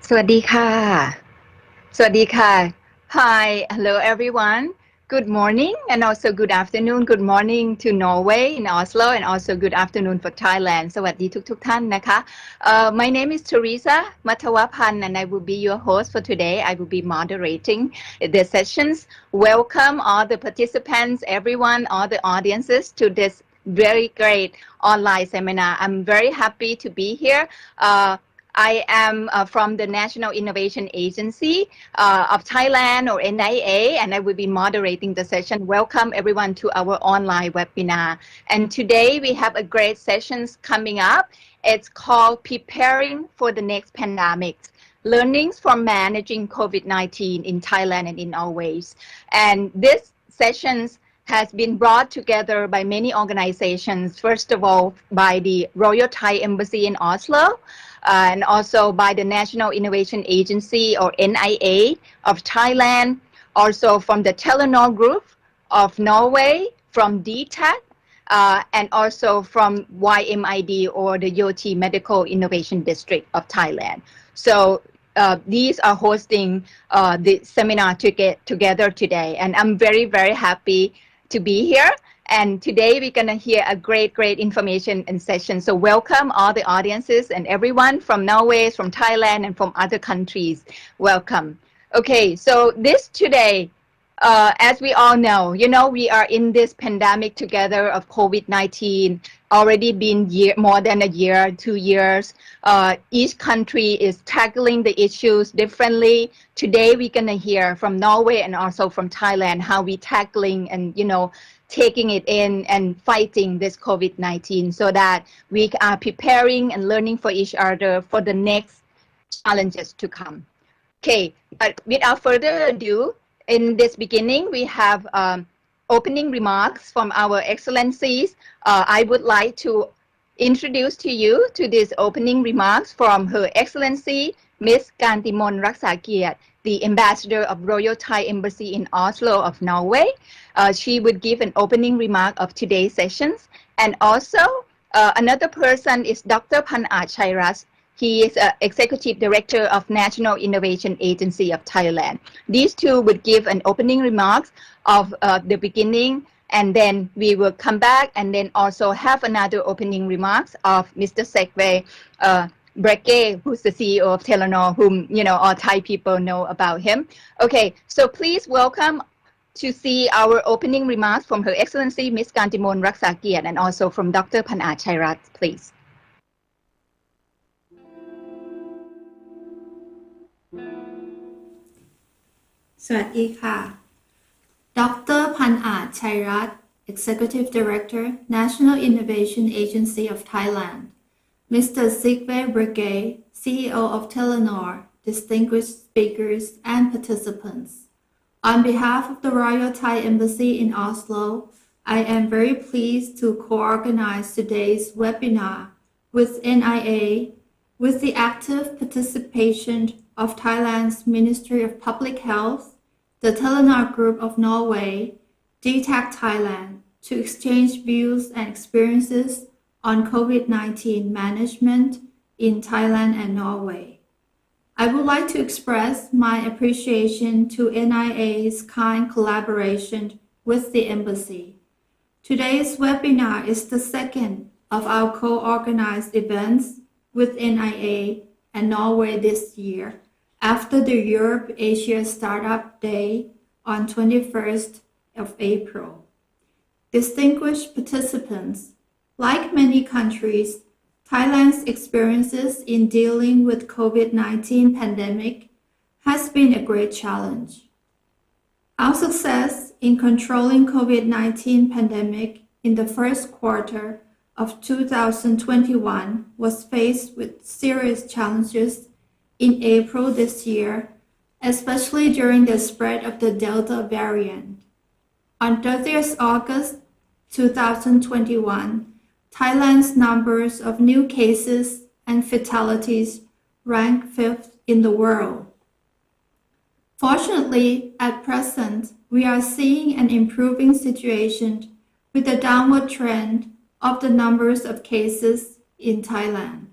สวัสดีค่ะสวัสดีค่ะ Hi, hello everyone. Good morning and also good afternoon. Good morning to Norway in Oslo and also good afternoon for Thailand. สวัสดีทุกท่านนะคะ My name is Teresa Matawapan and I will be your host for today. I will be moderating the sessions. Welcome all the participants, everyone, all the audiences to this very great online seminar. I'm very happy to be here. I am from the National Innovation Agency of Thailand or NIA, and I will be moderating the session. Welcome everyone to our online webinar. And today we have a great sessions coming up. It's called Preparing for the Next Pandemic. Learnings from Managing COVID-19 in Thailand and in Norway. And this sessions has been brought together by many organizations. First of all, by the Royal Thai Embassy in Oslo, and also by the National Innovation Agency or NIA of Thailand, also from the Telenor Group of Norway, from DTAC, and also from YMID or the Yoti Medical Innovation District of Thailand. So these are hosting the seminar to get together today, and I'm very, very happy to be here. And today we're going to hear a great information and session. So welcome all the audiences and everyone from Norway, from Thailand, and from other countries. Welcome. Okay, so this today, as we all know, we are in this pandemic together of COVID-19, already been more than a year, 2 years. Each country is tackling the issues differently. Today we're going to hear from Norway and also from Thailand how we tackling and, taking it in and fighting this COVID-19 so that we are preparing and learning for each other for the next challenges to come. Okay, but without further ado, in this beginning, we have opening remarks from our excellencies. I would like to introduce to you to these opening remarks from Her Excellency Miss Kantimon Raksakiat, the Ambassador of Royal Thai Embassy in Oslo of Norway. She would give an opening remark of today's sessions. And also another person is Dr. Panat Chairas. He is Executive Director of National Innovation Agency of Thailand. These two would give an opening remarks of the beginning, and then we will come back and then also have another opening remarks of Mr. Sekwe Breke, who's the CEO of Telenor, whom, all Thai people know about him. Okay, so please welcome to see our opening remarks from Her Excellency Ms. Kantimon Raksakiat and also from Dr. Panat Chairat, please. สวัสดีค่ะ Dr. Panat Chairat, Executive Director, National Innovation Agency of Thailand. Mr. Sigve Brege, CEO of Telenor, distinguished speakers and participants. On behalf of the Royal Thai Embassy in Oslo, I am very pleased to co-organize today's webinar with NIA with the active participation of Thailand's Ministry of Public Health, the Telenor Group of Norway, DTAC Thailand, to exchange views and experiences on COVID-19 management in Thailand and Norway. I would like to express my appreciation to NIA's kind collaboration with the Embassy. Today's webinar is the second of our co-organized events with NIA and Norway this year, after the Europe Asia Startup Day on 21st of April. Distinguished participants, like many countries, Thailand's experiences in dealing with COVID-19 pandemic has been a great challenge. Our success in controlling COVID-19 pandemic in the first quarter of 2021 was faced with serious challenges in April this year, especially during the spread of the Delta variant. On 30th August 2021, Thailand's numbers of new cases and fatalities ranked 5th in the world. Fortunately, at present, we are seeing an improving situation with a downward trend of the numbers of cases in Thailand,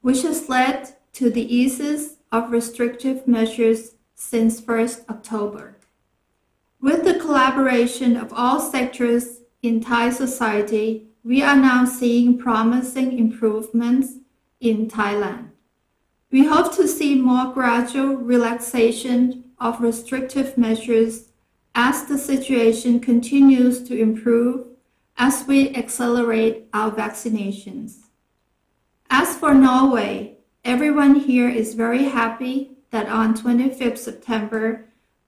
which has led to the eases of restrictive measures since 1st October. With the collaboration of all sectors in Thai society, we are now seeing promising improvements in Thailand. We hope to see more gradual relaxation of restrictive measures as the situation continues to improve as we accelerate our vaccinations. As for Norway, everyone here is very happy that on 25th September,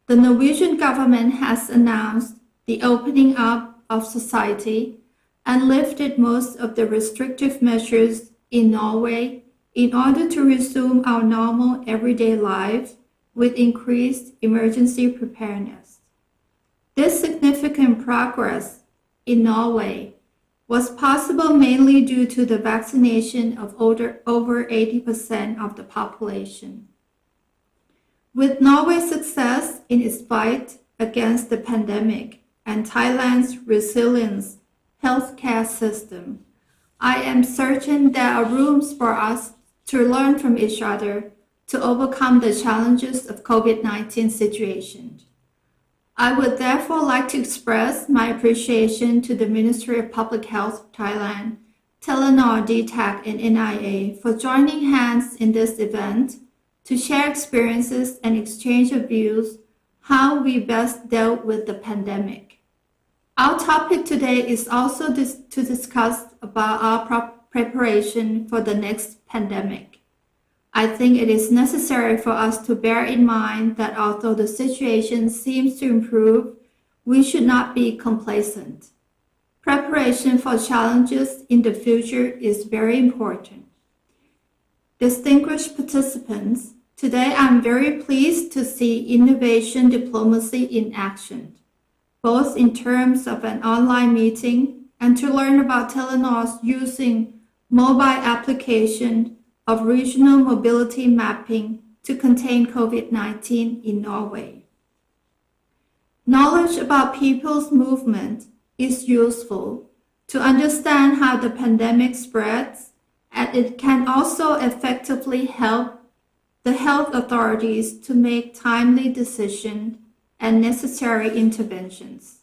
the Norwegian government has announced the opening up of society and lifted most of the restrictive measures in Norway in order to resume our normal everyday life with increased emergency preparedness. This significant progress in Norway was possible mainly due to the vaccination of over 80% of the population. With Norway's success in its fight against the pandemic and Thailand's resilient healthcare system, I am certain there are rooms for us to learn from each other to overcome the challenges of COVID-19 situation. I would therefore like to express my appreciation to the Ministry of Public Health of Thailand, Telenor, DTAC, and NIA for joining hands in this event to share experiences and exchange of views how we best dealt with the pandemic. Our topic today is also to discuss about our preparation for the next pandemic. I think it is necessary for us to bear in mind that although the situation seems to improve, we should not be complacent. Preparation for challenges in the future is very important. Distinguished participants, today I'm very pleased to see innovation diplomacy in action, both in terms of an online meeting and to learn about Telenor's using mobile application of regional mobility mapping to contain COVID-19 in Norway. Knowledge about people's movement is useful to understand how the pandemic spreads, and it can also effectively help the health authorities to make timely decisions and necessary interventions.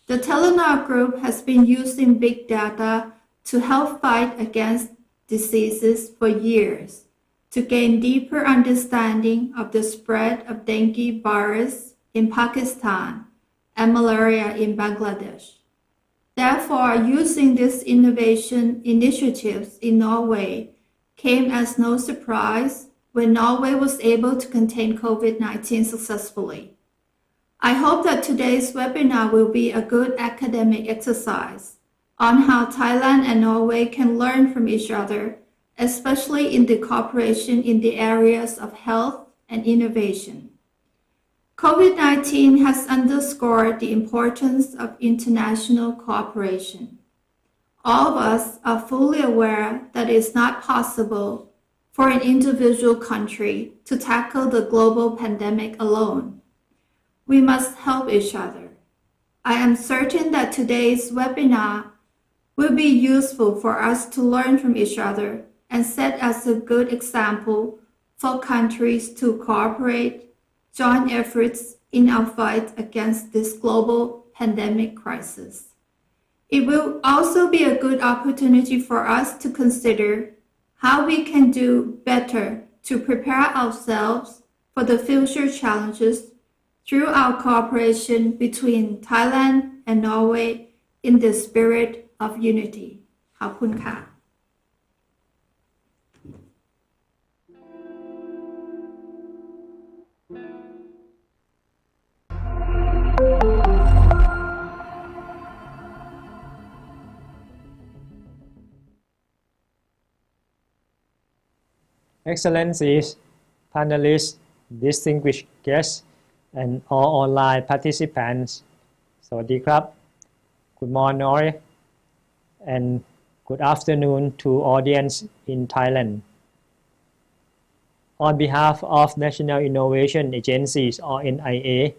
The Telenor Group has been using big data to help fight against diseases for years to gain deeper understanding of the spread of dengue virus in Pakistan and malaria in Bangladesh. Therefore, using these innovation initiatives in Norway came as no surprise when Norway was able to contain COVID-19 successfully. I hope that today's webinar will be a good academic exercise on how Thailand and Norway can learn from each other, especially in the cooperation in the areas of health and innovation. COVID-19 has underscored the importance of international cooperation. All of us are fully aware that it is not possible for an individual country to tackle the global pandemic alone. We must help each other. I am certain that today's webinar will be useful for us to learn from each other and set as a good example for countries to cooperate, join efforts in our fight against this global pandemic crisis. It will also be a good opportunity for us to consider how we can do better to prepare ourselves for the future challenges through our cooperation between Thailand and Norway in the spirit of unity. ขอบคุณค่ะ Excellencies, panelists, distinguished guests, and all online participants. สวัสดีครับ Good morning and good afternoon to audience in Thailand. On behalf of National Innovation Agencies or NIA,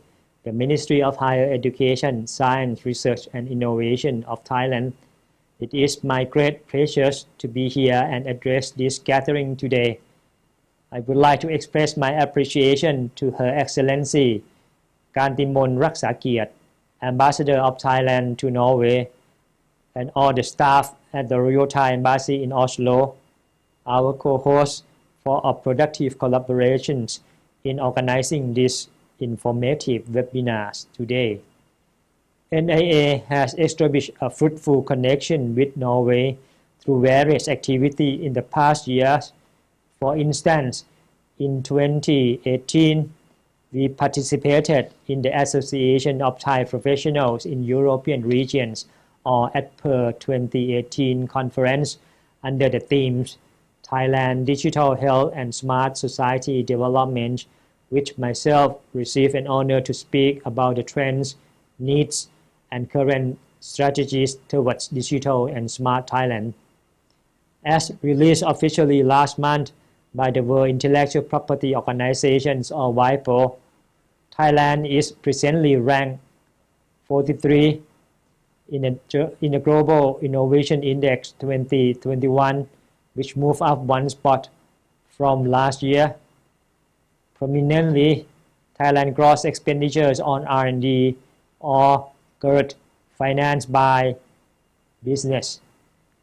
the Ministry of Higher Education, Science, Research and Innovation of Thailand, it is my great pleasure to be here and address this gathering today. I would like to express my appreciation to Her Excellency การติมนรักษาเกียรติ Ambassador of Thailand to Norway and all the staff at the Royal Thai Embassy in Oslo, our co-hosts for our productive collaborations in organizing these informative webinars today. NIA has established a fruitful connection with Norway through various activities in the past years. For instance, in 2018, we participated in the Association of Thai Professionals in European Regions or ADPER 2018 conference under the themes Thailand Digital Health and Smart Society Development, which myself received an honor to speak about the trends, needs, and current strategies towards digital and smart Thailand. As released officially last month by the World Intellectual Property Organizations or WIPO, Thailand is presently ranked 43 in the Global Innovation Index 2021, which moved up one spot from last year. Prominently, Thailand gross expenditures on R&D or GERD financed by business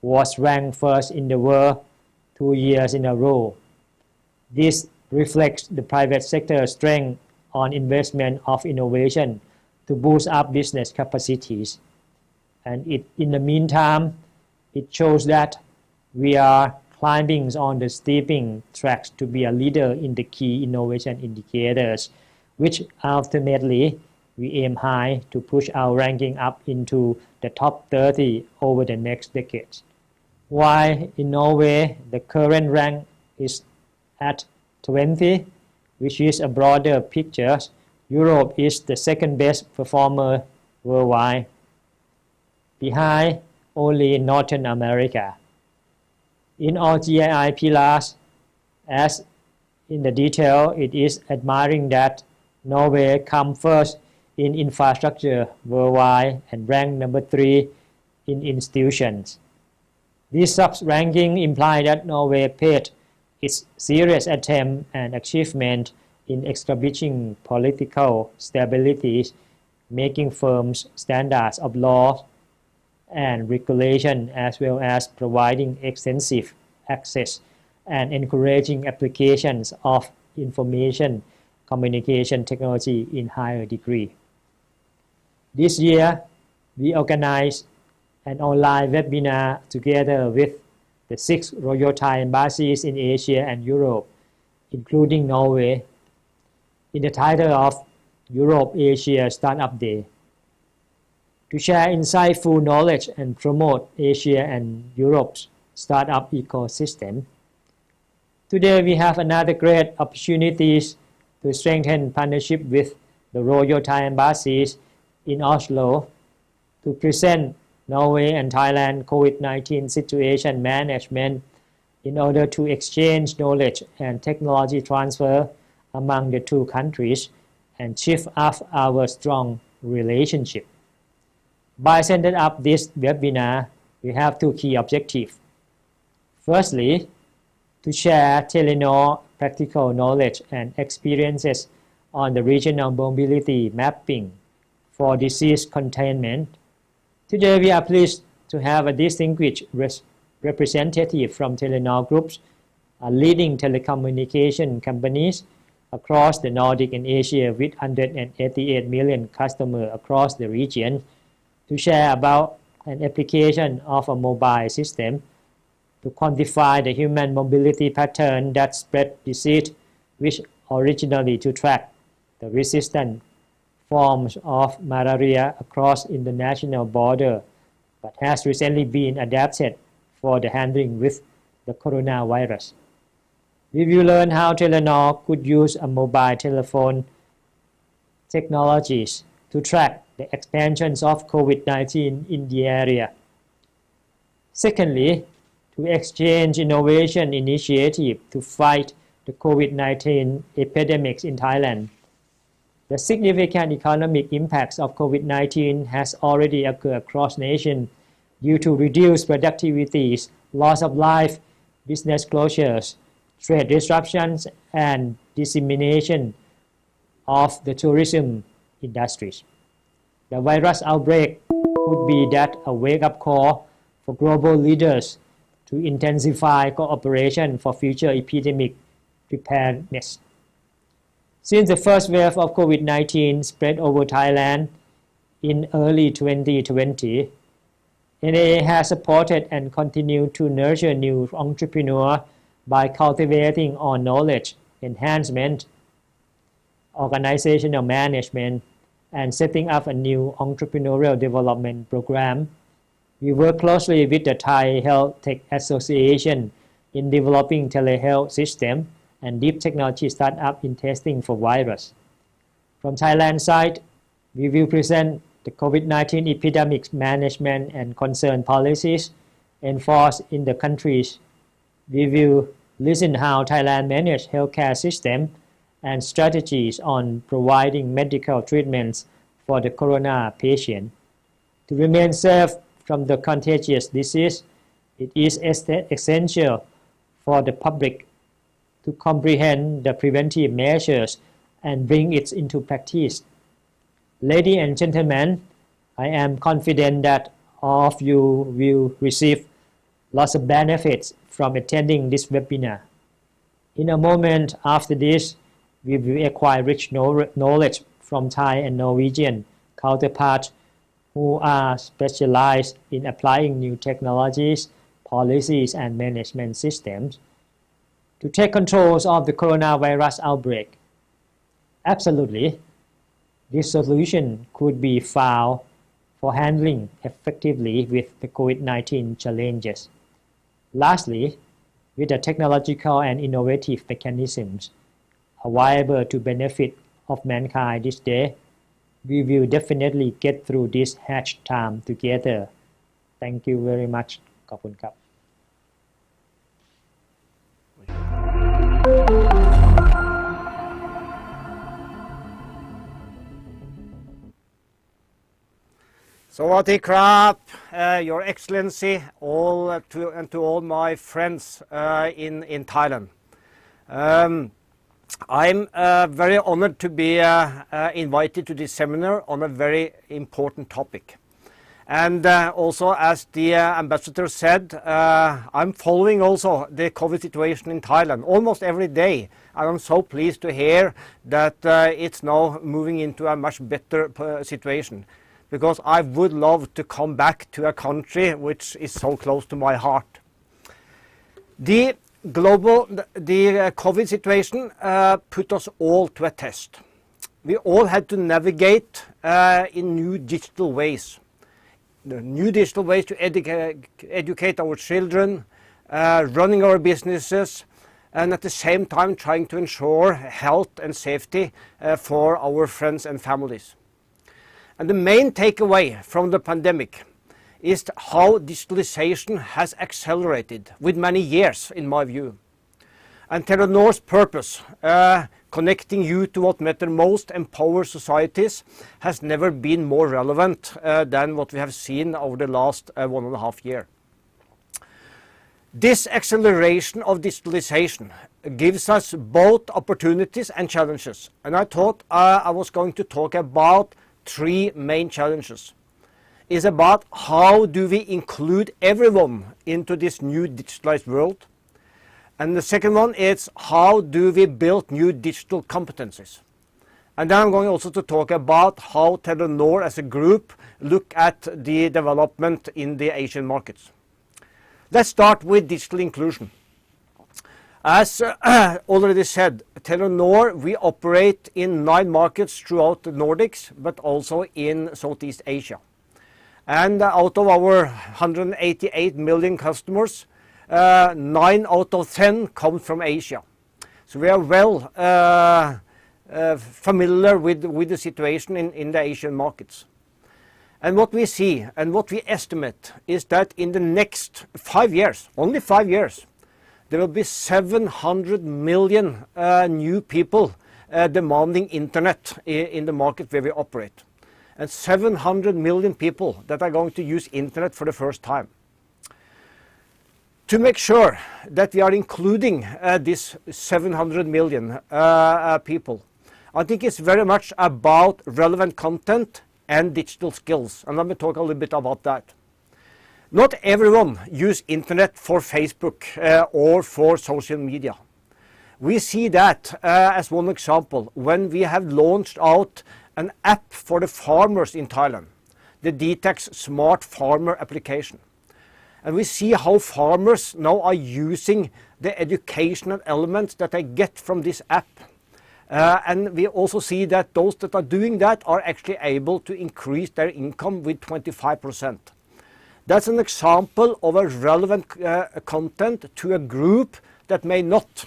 was ranked first in the world 2 years in a row. This reflects the private sector's strength on investment of innovation to boost up business capacities. And in the meantime, it shows that we are climbing on the steeping tracks to be a leader in the key innovation indicators, which ultimately we aim high to push our ranking up into the top 30 over the next decades. While in Norway, the current rank is at 20, which is a broader picture, Europe is the second best performer worldwide, behind only Northern America. In all GII pillars, as in the detail, it is admiring that Norway comes first in infrastructure worldwide and ranked number 3 in institutions. This sub-ranking implies that Norway paid its serious attempt and achievement in establishing political stability, making firm standards of law and regulation, as well as providing extensive access and encouraging applications of information communication technology in higher degree. This year, we organized an online webinar together with the 6 Royal Thai Embassies in Asia and Europe, including Norway, in the title of Europe Asia Startup Day, to share insightful knowledge and promote Asia and Europe's startup ecosystem. Today, we have another great opportunities to strengthen partnership with the Royal Thai Embassies in Oslo to present Norway and Thailand COVID-19 situation management in order to exchange knowledge and technology transfer among the two countries and shift up our strong relationship. By setting up this webinar, we have 2 key objectives. Firstly, to share Telenor practical knowledge and experiences on the regional mobility mapping for disease containment. Today, we are pleased to have a distinguished representative from Telenor Groups, a leading telecommunication companies across the Nordic and Asia with 188 million customers across the region, to share about an application of a mobile system to quantify the human mobility pattern that spread disease, which originally to track the resistant forms of malaria across international border, but has recently been adapted for the handling with the coronavirus. We will learn how Telenor could use a mobile telephone technologies to track the expansions of COVID-19 in the area. Secondly, to exchange innovation initiative to fight the COVID-19 epidemics in Thailand. The significant economic impacts of COVID-19 has already occurred across nations due to reduced productivities, loss of life, business closures, trade disruptions, and dissemination of the tourism industries. The virus outbreak would be that a wake-up call for global leaders to intensify cooperation for future epidemic preparedness. Since the first wave of COVID-19 spread over Thailand in early 2020, NAA has supported and continued to nurture new entrepreneurs by cultivating on knowledge enhancement, organizational management, and setting up a new entrepreneurial development program. We work closely with the Thai Health Tech Association in developing telehealth system and deep technology startup in testing for virus. From Thailand side, we will present the COVID-19 epidemic management and concern policies enforced in the countries. We will listen how Thailand manage healthcare system and strategies on providing medical treatments for the corona patient. To remain safe from the contagious disease, it is essential for the public to comprehend the preventive measures and bring it into practice. Ladies and gentlemen, I am confident that all of you will receive lots of benefits from attending this webinar. In a moment after this, we will acquire rich knowledge from Thai and Norwegian counterparts who are specialized in applying new technologies, policies, and management systems to take control of the coronavirus outbreak. Absolutely, this solution could be found for handling effectively with the COVID-19 challenges. Lastly, with the technological and innovative mechanisms available to benefit of mankind this day, we will definitely get through this hard time together. Thank you very much. ขอบคุณครับ Sawadee krap, Your Excellency, and to all my friends in Thailand. I'm very honored to be invited to this seminar on a very important topic. And also, as the ambassador said, I'm following also the COVID situation in Thailand almost every day. And I'm so pleased to hear that it's now moving into a much better situation, because I would love to come back to a country which is so close to my heart. The COVID situation put us all to a test. We all had to navigate in new digital ways. The new digital ways to educate our children, running our businesses, and at the same time trying to ensure health and safety for our friends and families. And the main takeaway from the pandemic is how digitalization has accelerated with many years, in my view. And Telenor's purpose, connecting you to what matters most, empower societies, has never been more relevant than what we have seen over the last 1.5 years. This acceleration of digitalization gives us both opportunities and challenges. And I thought I was going to talk about 3 main challenges. Is about how do we include everyone into this new digitalized world. And the second one is how do we build new digital competencies. And then I'm going also to talk about how Telenor as a group look at the development in the Asian markets. Let's start with digital inclusion. As already said, Telenor, we operate in 9 markets throughout the Nordics, but also in Southeast Asia. And out of our 188 million customers, 9 out of 10 come from Asia. So we are well familiar with the situation in the Asian markets. And what we see and what we estimate is that in the next 5 years, only 5 years, there will be 700 million new people demanding internet in the market where we operate. And 700 million people that are going to use internet for the first time. To make sure that we are including this 700 million people, I think it's very much about relevant content and digital skills. And let me talk a little bit about that. Not everyone uses internet for Facebook or for social media. We see that as one example when we have launched out an app for the farmers in Thailand, the DTEX Smart Farmer application. And we see how farmers now are using the educational elements that they get from this app. And we also see that those that are doing that are actually able to increase their income with 25%. That's an example of a relevant content to a group that may not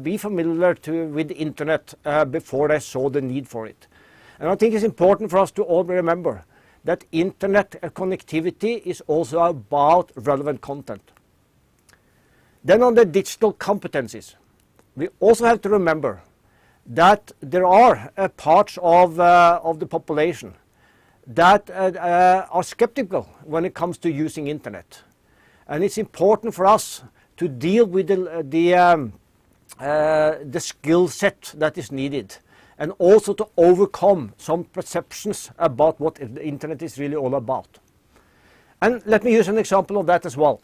be familiar with the internet before they saw the need for it. And I think it's important for us to all remember that internet connectivity is also about relevant content. Then on the digital competencies, we also have to remember that there are parts of the population that are skeptical when it comes to using internet. And it's important for us to deal with the skill set that is needed, and also to overcome some perceptions about what the internet is really all about. And let me use an example of that as well.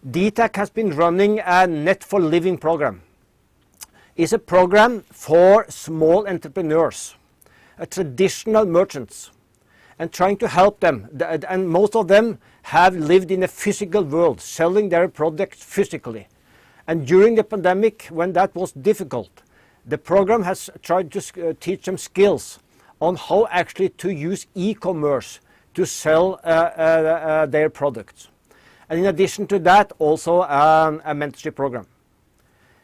DTAC has been running a Net for Living program. It's a program for small entrepreneurs, traditional merchants, and trying to help them. And most of them have lived in a physical world, selling their products physically. And during the pandemic, when that was difficult, the program has tried to teach them skills on how actually to use e-commerce to sell their products. And in addition to that, also a mentorship program.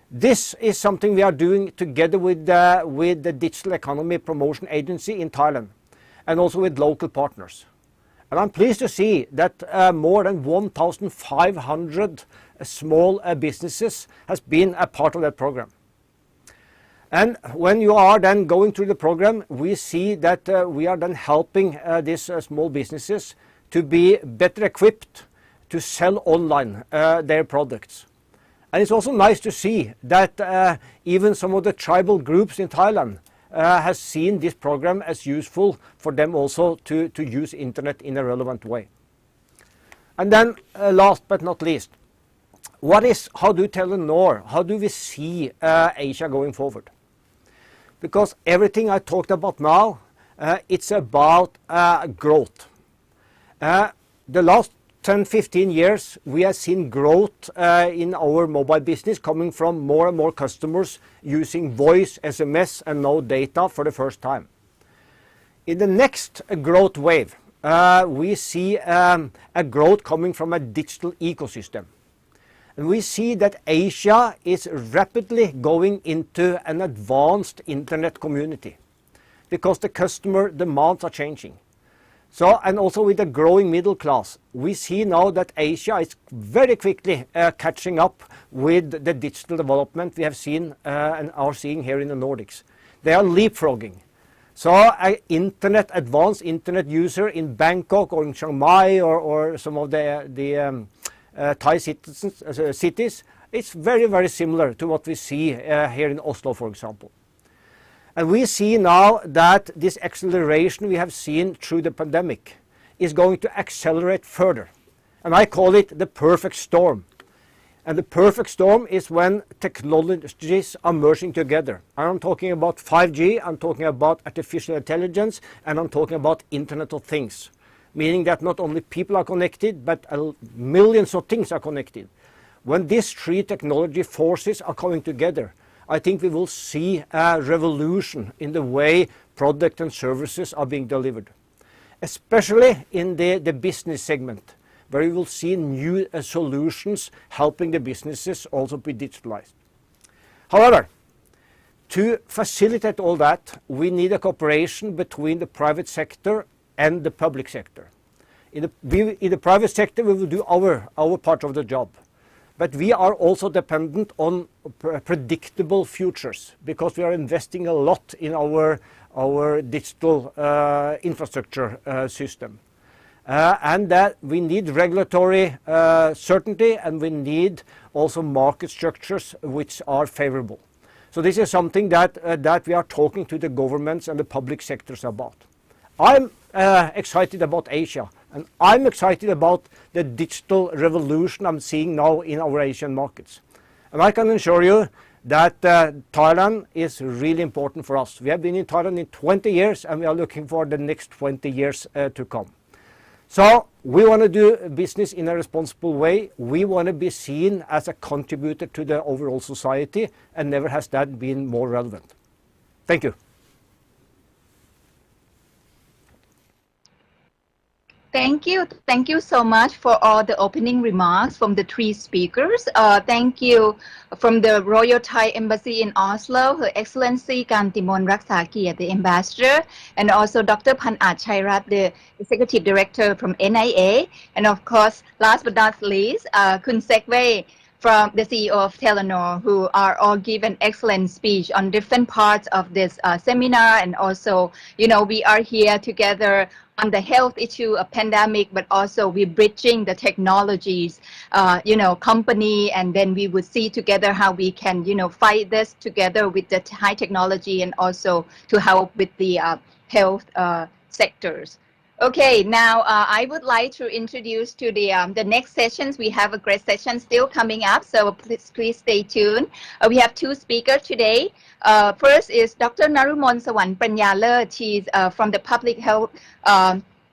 This is something we are doing together with the Digital Economy Promotion Agency in Thailand, and also with local partners. And I'm pleased to see that more than 1,500 small businesses has been a part of that program. And when you are then going through the program, we see that we are then helping these small businesses to be better equipped to sell online their products. And it's also nice to see that even some of the tribal groups in Thailand has seen this program as useful for them also to use internet in a relevant way. And then last but not least, how do Telenor, how do we see Asia going forward? Because everything I talked about now, it's about growth. The last 10-15 years, we have seen growth in our mobile business coming from more and more customers using voice, SMS, and now data for the first time. In the next growth wave, we see a growth coming from a digital ecosystem. And we see that Asia is rapidly going into an advanced internet community because the customer demands are changing. So, and also with the growing middle class, we see now that Asia is very quickly catching up with the digital development we have seen and are seeing here in the Nordics. They are leapfrogging. So an advanced internet user in Bangkok or in Chiang Mai or some of the Thai cities, it's very, very similar to what we see here in Oslo, for example. And we see now that this acceleration we have seen through the pandemic is going to accelerate further. And I call it the perfect storm. And the perfect storm is when technologies are merging together. I'm talking about 5G, I'm talking about artificial intelligence, and I'm talking about Internet of Things. Meaning that not only people are connected, but millions of things are connected. When these three technology forces are coming together, I think we will see a revolution in the way products and services are being delivered, especially in the business segment, where we will see new solutions helping the businesses also be digitalized. However, to facilitate all that, we need a cooperation between the private sector and the public sector. In the private sector, we will do our part of the job. But we are also dependent on predictable futures because we are investing a lot in our digital infrastructure system. and that we need regulatory certainty, and we need also market structures which are favorable. So this is something that we are talking to the governments and the public sectors about. I'm excited about Asia, and I'm excited about the digital revolution I'm seeing now in our Asian markets. And I can assure you that Thailand is really important for us. We have been in Thailand in 20 years, and we are looking for the next 20 years to come. So we want to do business in a responsible way. We want to be seen as a contributor to the overall society, and never has that been more relevant. Thank you. Thank you. Thank you so much for all the opening remarks from the three speakers. Thank you from the Royal Thai Embassy in Oslo, Her Excellency Kantimon Raksakiat, the Ambassador, and also Dr. Panat Chairat, the Executive Director from NIA, and of course, last but not least, Kun Sekwe from the CEO of Telenor, who are all given excellent speech on different parts of this seminar. And also, you know, we are here together on the health issue of pandemic, but also we're bridging the technologies, you know, company, and then we would see together how we can, you know, fight this together with the high technology and also to help with the health sectors. Okay, now I would like to introduce to the next sessions. We have a great session still coming up, so please stay tuned. We have two speakers today. First is Dr. Narumon Sawan Pranyaler. She's from the Public Health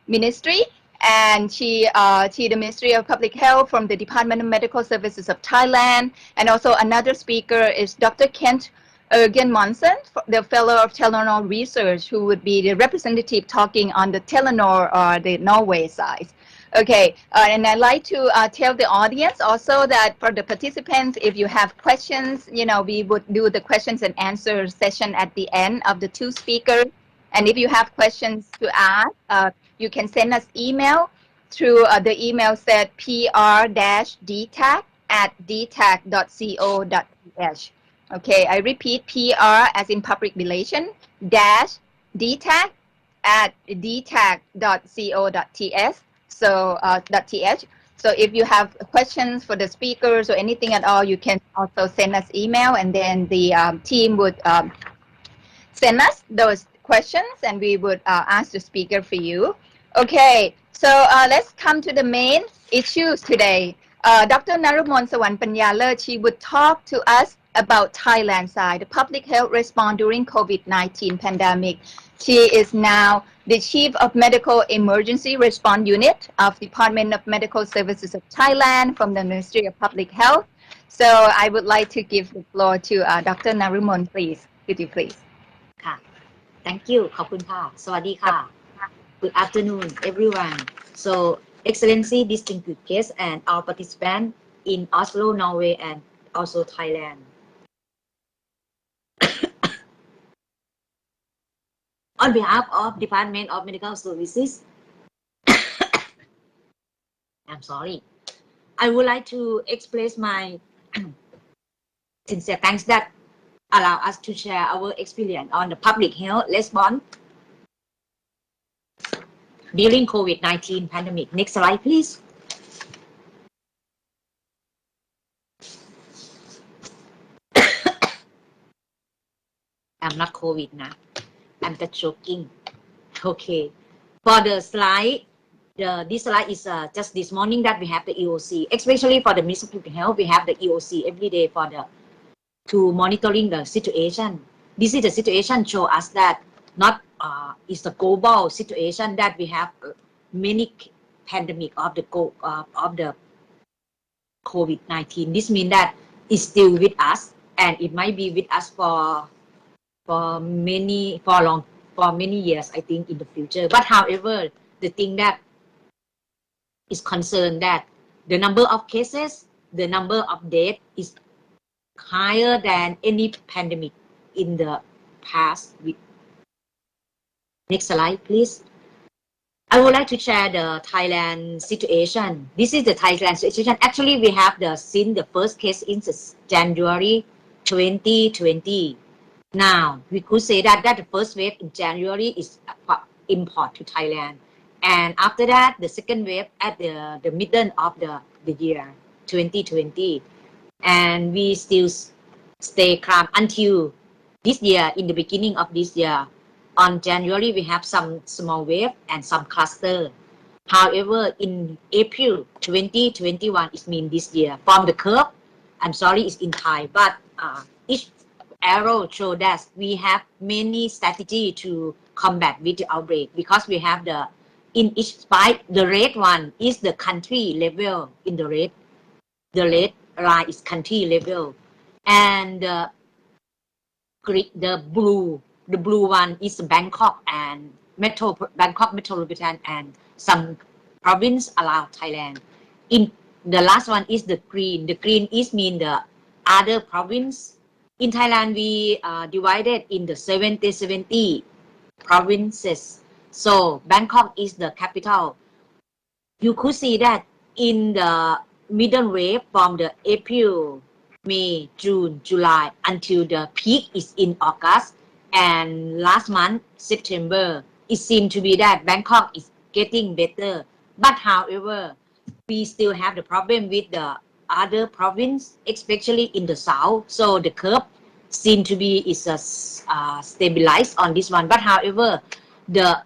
Ministry, and she the Ministry of Public Health from the Department of Medical Services of Thailand. And also another speaker is Dr. Kent Ergen Monson, the fellow of Telenor Research, who would be the representative talking on the Telenor or the Norway side. Okay, and I'd like to tell the audience also that for the participants, if you have questions, you know, we would do the questions and answer session at the end of the two speakers. And if you have questions to ask, you can send us email through the email set pr-dtac@dtac.co.th. Okay, I repeat, PR as in public relation, dash dtac@dtac.co.th. So, .th. So if you have questions for the speakers or anything at all, you can also send us email, and then the team would send us those questions, and we would ask the speaker for you. Okay, so let's come to the main issues today. Dr. Narumon Sawan Pranyaler, she would talk to us about Thailand side, the public health response during COVID-19 pandemic. She is now the Chief of Medical Emergency Response Unit of Department of Medical Services of Thailand from the Ministry of Public Health. So I would like to give the floor to Dr. Narumon, please. Could you please? ค่ะ Thank you ขอบคุณค่ะ สวัสดีค่ะ Good afternoon everyone. So Excellency, distinguished guests and our participants in Oslo, Norway and also Thailand. On behalf of Department of Medical Services, I'm sorry, I would like to express my sincere thanks that allow us to share our experience on the public health response during COVID-19 pandemic. Next slide, please. I'm not COVID now. I'm just joking. Okay. For the slide, this slide is just this morning that we have the EOC. Especially for the Ministry of Public Health, we have the EOC every day for the to monitoring the situation. This is the situation show us that not is the global situation that we have many pandemic of the COVID-19. This means that it's still with us, and it might be with us for many years, I think, in the future. But however, the thing that is concerned that the number of cases, the number of deaths is higher than any pandemic in the past week. Next slide, please. I would like to share the Thailand situation. This is the Thailand situation. Actually, we have seen the first case in January 2020. Now, we could say that the first wave in January is import to Thailand. And after that, the second wave at the middle of the year 2020. And we still stay calm until this year, in the beginning of this year. On January, we have some small wave and some cluster. However, in April 2021, it means this year, from the curve, I'm sorry, it's in Thai, but each arrow show that we have many strategy to combat with the outbreak, because we have in each spike, the red one is the country level in the red. The red line is country level. And the blue one is Bangkok and Bangkok metropolitan and some province around Thailand. In the last one is the green. The green is mean the other province. In Thailand, we divided in the 70 provinces. So Bangkok is the capital. You could see that in the middle wave from the April, May, June, July until the peak is in August, and last month, September, it seemed to be that Bangkok is getting better. But however, we still have the problem with the other province, especially in the south. So the curve seemed to be stabilized on this one. But however, the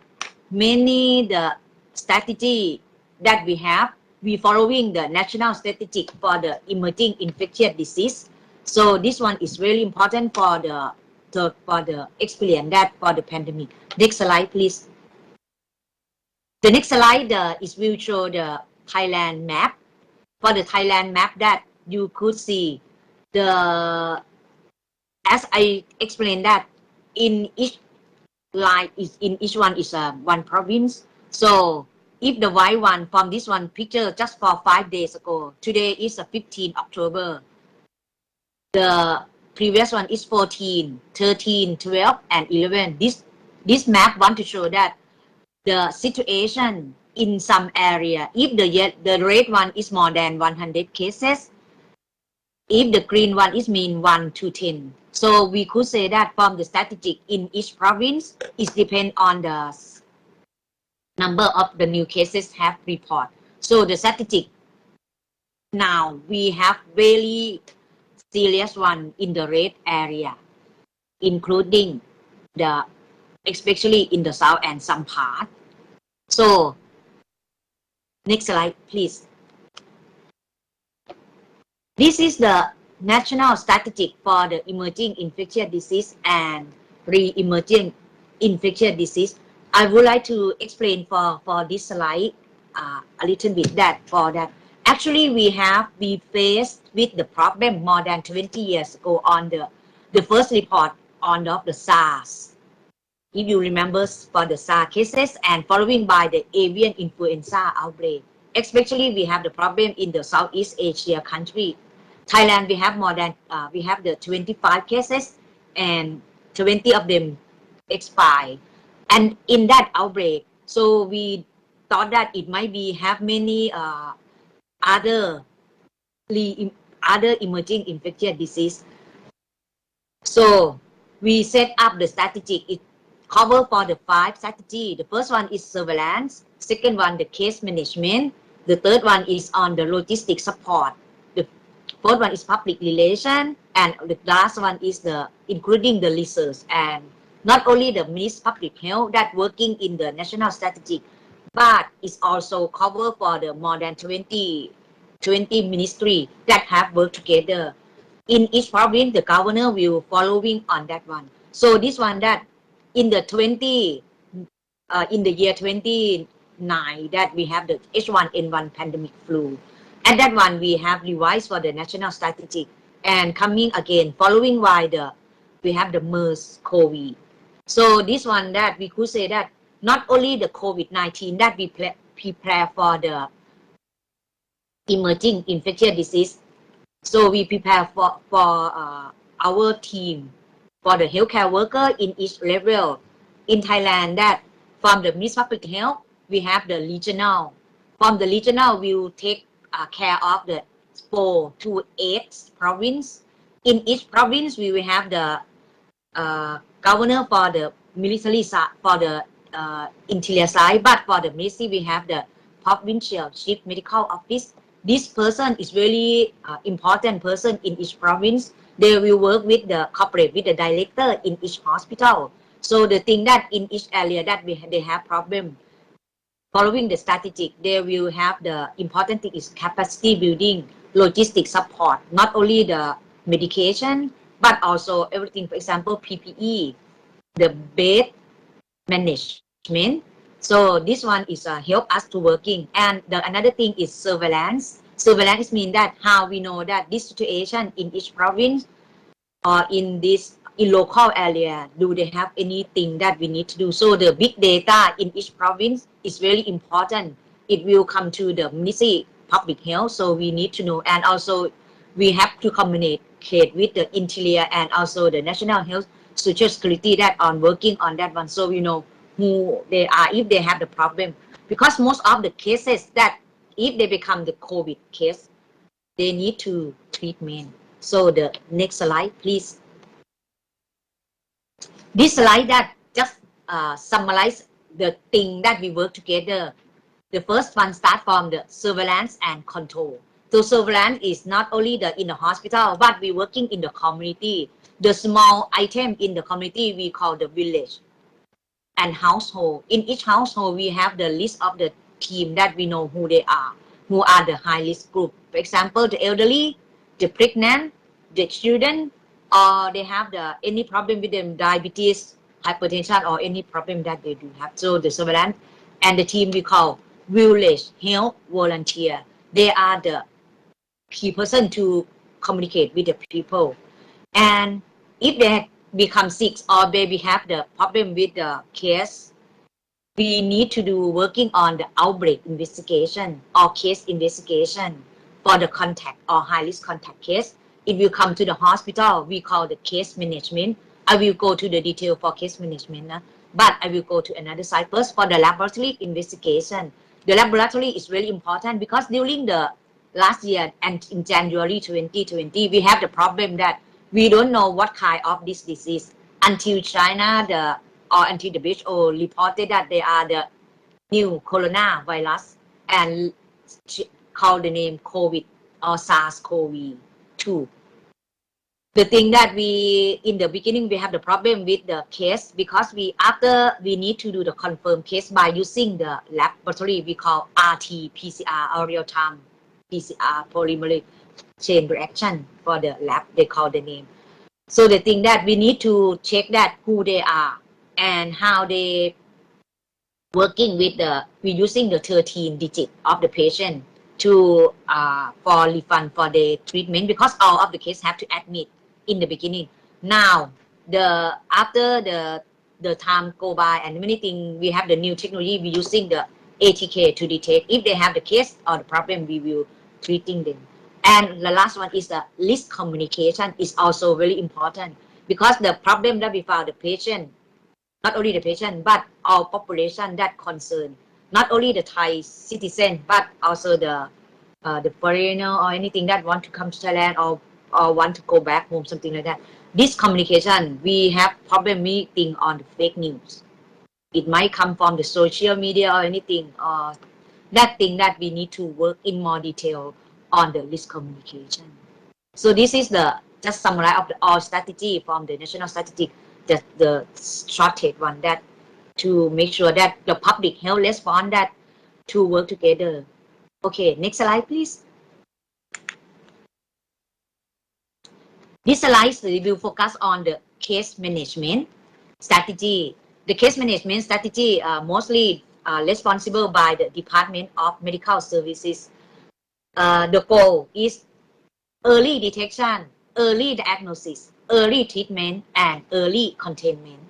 strategy that we have, we following the national strategy for the emerging infectious disease. So this one is really important for the experience that for the pandemic. Next slide, please. The next slide will show the Thailand map. For the Thailand map, that you could see as I explained that in each line in each one is one province. So if the white one from this one picture just for 5 days ago, today is 15 October. The previous one is 14, 13, 12, and 11. This map want to show that the situation in some area, if the red one is more than 100 cases, if the green one is mean 1 to 10. So we could say that from the statistic in each province, it depends on the number of the new cases have report. So the statistic now we have very serious one in the red area, including especially in the south and some part. So next slide, please. This is the national statistic for the emerging infectious disease and re-emerging infectious disease. I would like to explain for this slide a little bit that actually we faced with the problem more than 20 years ago on the first report on the SARS. If you remember, for the SARS cases and following by the avian influenza outbreak, especially we have the problem in the Southeast Asia country. Thailand, we have the 25 cases and 20 of them expired. And in that outbreak, so we thought that it might have many other emerging infectious disease. So we set up the strategy. It cover for the 5 strategy. The first one is surveillance. Second one, the case management. The third one is on the logistic support. The fourth one is public relation, and the last one is including the research. And not only the Ministry of Public Health that working in the national strategy, but it's also cover for the more than 20 ministry that have worked together. In each province, the governor will following on that one. So this one that in the year 29 that we have the H1N1 pandemic flu. At that one, we have revised for the national strategy, and coming again following by we have the MERS COVID. So this one that we could say that not only the COVID-19 that we prepare for the emerging infectious disease. So we prepare for our team, for the healthcare worker in each level. In Thailand, that from the Ministry of Public Health, we have the regional. From the regional, we will take care of the 4 to 8 province. In each province, we will have the governor for the military for the interior side, but for the ministry we have the provincial chief medical office. This person is really important person in each province. They will work with the corporate, with the director in each hospital. So the thing that in each area that they have problem, following the strategic, they will have the important thing is capacity building, logistic support, not only the medication, but also everything, for example, PPE, the bed management. So this one is help us to working. And another thing is surveillance. Surveillance means that how we know that this situation in each province or in local area, do they have anything that we need to do? So the big data in each province is very important. It will come to the Ministry Public Health, so we need to know. And also we have to communicate with the Interior and also the National Health Social Security that are working on that one, so we know who they are if they have the problem. Because most of the cases that if they become the COVID case, they need to treatment. So the next slide, please. This slide that just summarize the thing that we work together. The first one start from the surveillance and control. So surveillance is not only in the hospital, but we working in the community. The small item in the community we call the village and household. In each household, we have the list of the team that we know who they are, who are the high risk group. For example, the elderly, the pregnant, the children, or they have any problem with them, diabetes, hypertension, or any problem that they do have. So the surveillance and the team we call village health volunteer. They are the key person to communicate with the people. And if they become sick or they have the problem with the case, we need to do working on the outbreak investigation or case investigation for the contact or high risk contact case. It will come to the hospital. We call the case management. I will go to the detail for case management, but I will go to another side first for the laboratory investigation. The laboratory is really important because during the last year and in January 2020, we have the problem that we don't know what kind of this disease until China until the WHO reported that they are the new coronavirus and called the name COVID or SARS-CoV-2. The thing that in the beginning we have the problem with the case because after we need to do the confirmed case by using the laboratory we call RT-PCR or real-time PCR polymerase chain reaction for the lab, they call the name. So the thing that we need to check that who they are and how they working with we using the 13 digit of the patient to for refund for the treatment because all of the case have to admit in the beginning. Now after the time go by and many things, we have the new technology, we using the ATK to detect if they have the case or the problem, we will treating them. And the last one is the risk communication is also very important because the problem that we found the patient, not only the patient, but all population that concern, not only the Thai citizen, but also the foreigner or anything that want to come to Thailand or want to go back home, something like that. This communication, we have problem meeting on the fake news. It might come from the social media or anything, or that thing that we need to work in more detail on the risk communication. So this is just summary of all strategy from the national strategy, the shortest one that to make sure that the public health respond that to work together. Okay, next slide please. This slide will focus on the case management strategy. The case management strategy mostly responsible by the Department of Medical Services. The goal is early detection, early diagnosis, early treatment, and early containment.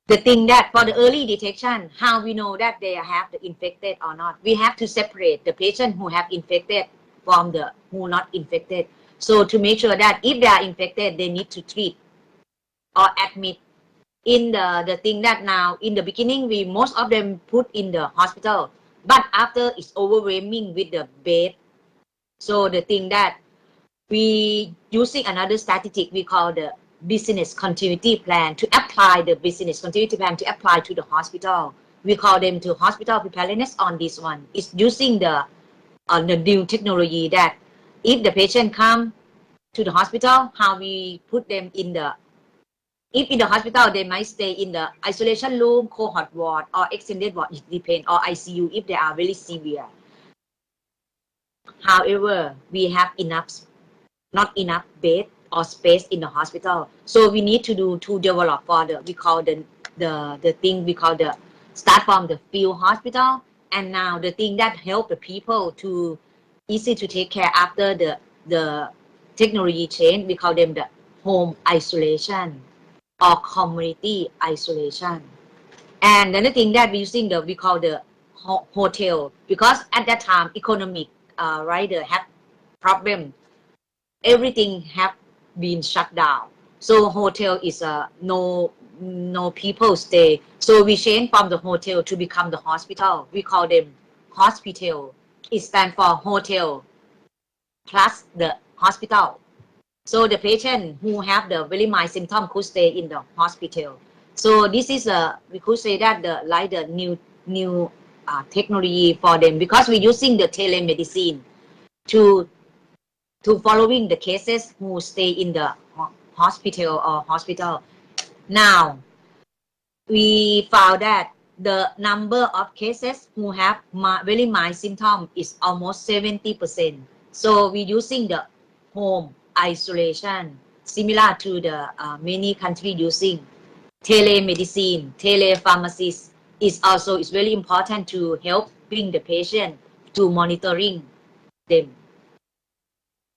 The thing that for the early detection, how we know that they have the infected or not, we have to separate the patient who have infected from the who not infected. So to make sure that if they are infected, they need to treat or admit. In the thing that now in the beginning most of them put in the hospital, but after it's overwhelming with the bed. So the thing that we using another strategy we call the business continuity plan to apply the business continuity plan to apply to the hospital. We call them to hospital preparedness on this one. It's using the new technology that if the patient come to the hospital, how we put them in the, if in the hospital they might stay in the isolation room, cohort ward or extended ward, it depends, or ICU if they are very severe. However, we have not enough bed or space in the hospital, so we need to develop for the, we call the thing we call the start from the field hospital, and now the thing that help the people to easy to take care after the technology change, we call them the home isolation or community isolation. And another thing that we using the, we call the hotel, because at that time economic rider have problem, everything have been shut down, so hotel is no people stay, so we change from the hotel to become the hospital. We call them hospital. It stands for hotel plus the hospital, so the patient who have the very mild symptom could stay in the hospital. So this is we could say that the like the new technology for them, because we're using the telemedicine to following the cases who stay in the hospital or hospital. Now we found that the number of cases who have very mild symptom is almost 70%. So we're using the home isolation, similar to the many countries using telemedicine, telepharmacies is also is very important to helping the patient to monitoring them.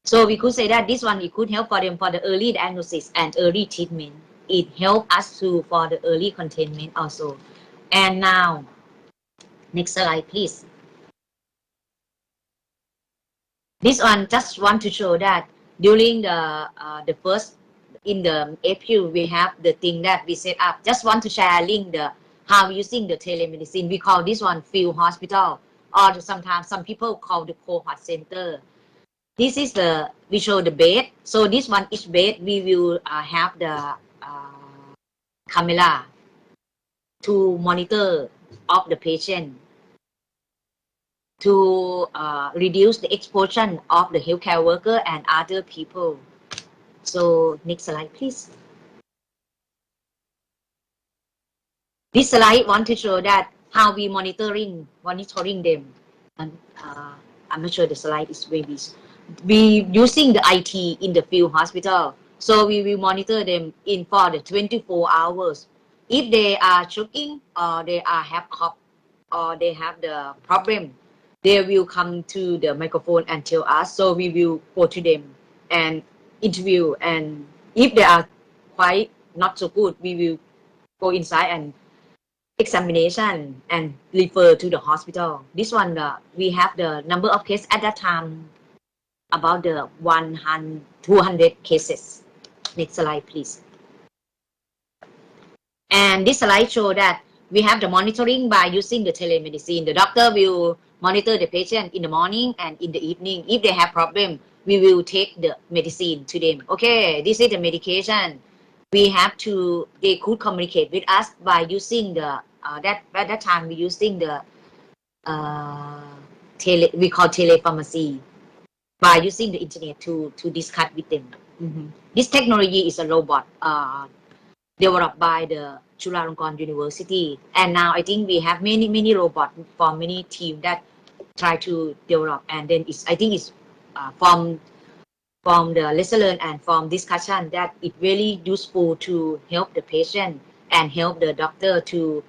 So we could say that this one, it could help for them for the early diagnosis and early treatment. It help us to for the early containment also. And now, next slide, please. This one just want to show that during the first in the April we have the thing that we set up. Just want to sharing the how using the telemedicine. We call this one field hospital, or sometimes some people call the cohort center. This is the, we show the bed. So this one, each bed we will have the camera to monitor of the patient to reduce the exposure of the healthcare worker and other people. So next slide, please. This slide want to show that how we monitoring them. And I'm not sure the slide is maybe. We using the IT in the field hospital, so we will monitor them in for the 24 hours. If they are choking or they are have cough or they have the problem, they will come to the microphone and tell us. So we will go to them and interview. And if they are quite not so good, we will go inside and examination and refer to the hospital. This one, we have the number of cases at that time. About the 200 cases. Next slide, please. And this slide show that we have the monitoring by using the telemedicine. The doctor will monitor the patient in the morning and in the evening. If they have problem, we will take the medicine to them. Okay, this is the medication. We have to, they could communicate with us by using the, at that time we using the, we call telepharmacy. By using the internet to discuss with them. This technology is a robot developed by the Chulalongkorn University, and now I think we have many robots from many teams that try to develop, and then it's, I think it's from the lesson learned and from discussion that it's really useful to help the patient and help the doctor to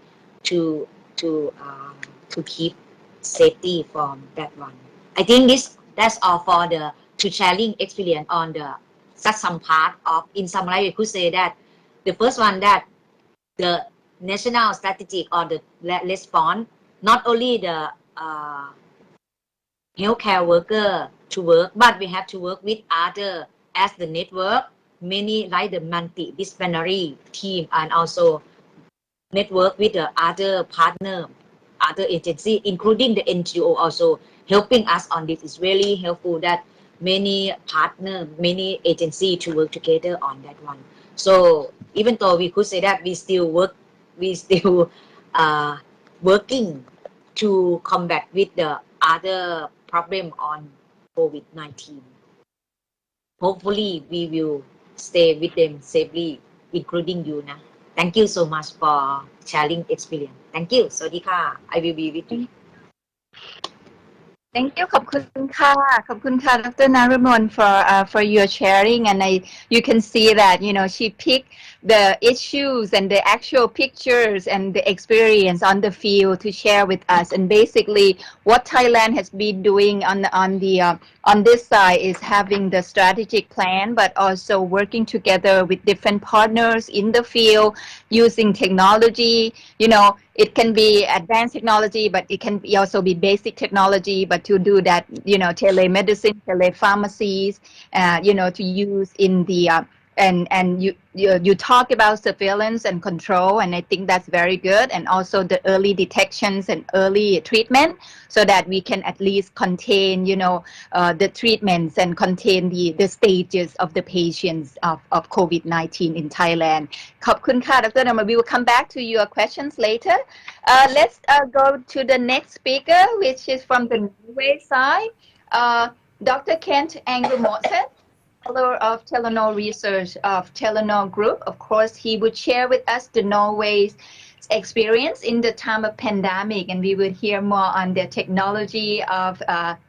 keep safety from that one. I think that's all for the to sharing experience on the some part of, in summary we could say that the first one, that the national strategy or the response, not only the healthcare worker to work, but we have to work with other as the network, many like the multidisciplinary team, and also network with the other partner, other agency, including the NGO also helping us on this. Is really helpful that many partner, many agency to work together on that one. So even though we could say that we still working to combat with the other problem on COVID-19. Hopefully we will stay with them safely, including you. Thank you so much for sharing experience. Thank you. สวัสดีค่ะ I will be with you. Thank you ขอบคุณค่ะขอบคุณค่ะ Dr. Narimon for your sharing, and you can see that she picked the issues and the actual pictures and the experience on the field to share with us, and basically what Thailand has been doing on this side is having the strategic plan, but also working together with different partners in the field using technology. It can be advanced technology, but it can also be basic technology. But to do that, telemedicine, telepharmacies, to use in the and you talk about surveillance and control, and I think that's very good, and also the early detections and early treatment, so that we can at least contain the treatments and contain the stages of the patients of COVID-19 in Thailand. ขอบคุณค่ะ Dr. Nama. We will come back to your questions later. Let's go to the next speaker, which is from the Norway side. Dr. Kent Angel-Morten, Fellow of Telenor Research of Telenor Group. Of course, he would share with us the Norway's experience in the time of pandemic, and we will hear more on the technology of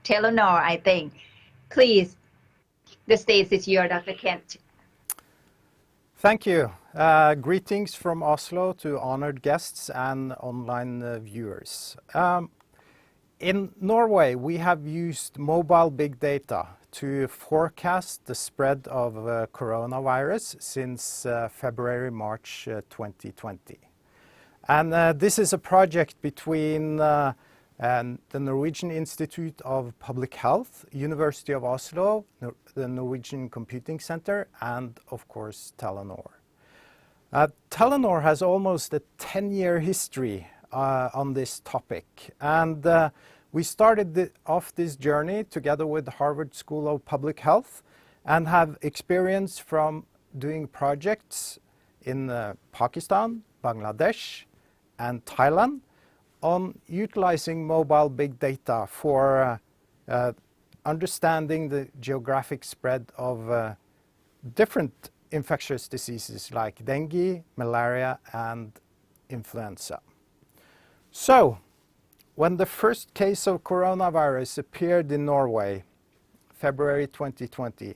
Telenor, I think. Please, the stage is yours, Dr. Kent. Thank you. Greetings from Oslo to honored guests and online viewers. In Norway, we have used mobile big data to forecast the spread of coronavirus since February-March 2020. And this is a project between the Norwegian Institute of Public Health, University of Oslo, the Norwegian Computing Center, and of course Telenor. Telenor has almost a 10-year history on this topic, and we started off this journey together with the Harvard School of Public Health and have experience from doing projects in Pakistan, Bangladesh, and Thailand on utilizing mobile big data for understanding the geographic spread of different infectious diseases like dengue, malaria, and influenza. So, when the first case of coronavirus appeared in Norway, February 2020,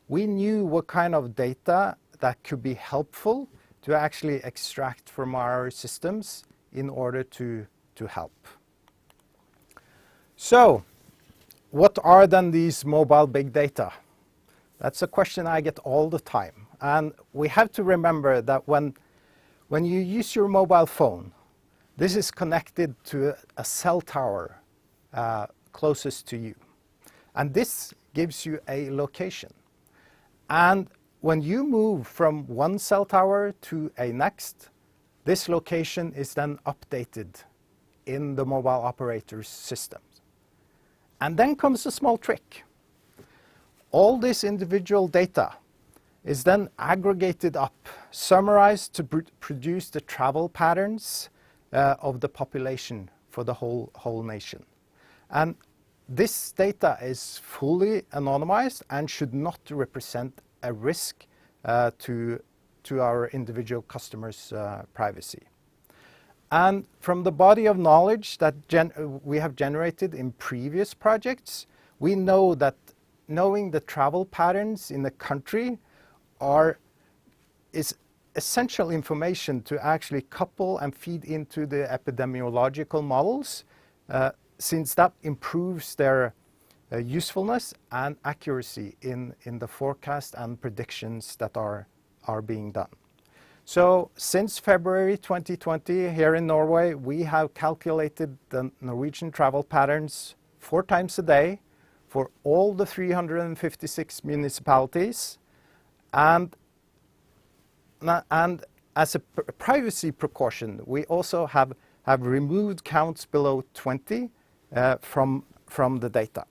we knew what kind of data that could be helpful to actually extract from our systems in order to help. So, what are then these mobile big data? That's a question I get all the time. And we have to remember that when you use your mobile phone, this is connected to a cell tower closest to you. And this gives you a location. And when you move from one cell tower to a next, this location is then updated in the mobile operator's system. And then comes a small trick. All this individual data is then aggregated up, summarized to produce the travel patterns of the population for the whole nation. And this data is fully anonymized and should not represent a risk to our individual customers' privacy. And from the body of knowledge that we have generated in previous projects, we know that knowing the travel patterns in a country is essential information to actually couple and feed into the epidemiological models, since that improves their usefulness and accuracy in the forecast and predictions that are being done. So since February 2020 here in Norway, we have calculated the Norwegian travel patterns 4 times a day for all the 356 municipalities, and as a privacy precaution, we also have removed counts below 20 from the data.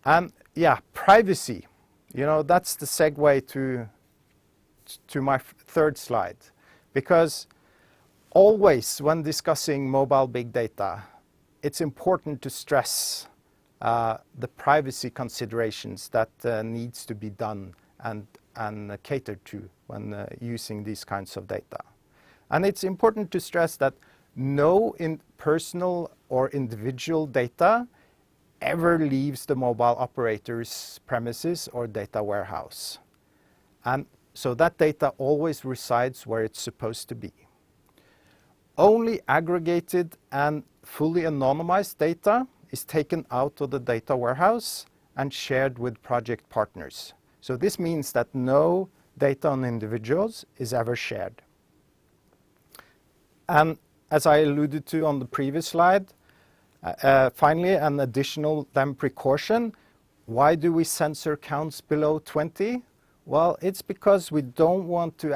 And yeah, privacy, that's the segue to my third slide, because always when discussing mobile big data, it's important to stress the privacy considerations that needs to be done and catered to when using these kinds of data. And it's important to stress that no personal or individual data ever leaves the mobile operator's premises or data warehouse. And so that data always resides where it's supposed to be. Only aggregated and fully anonymized data is taken out of the data warehouse and shared with project partners. So this means that no data on individuals is ever shared. And as I alluded to on the previous slide, finally, an additional then precaution. Why do we censor counts below 20? Well, it's because we don't want to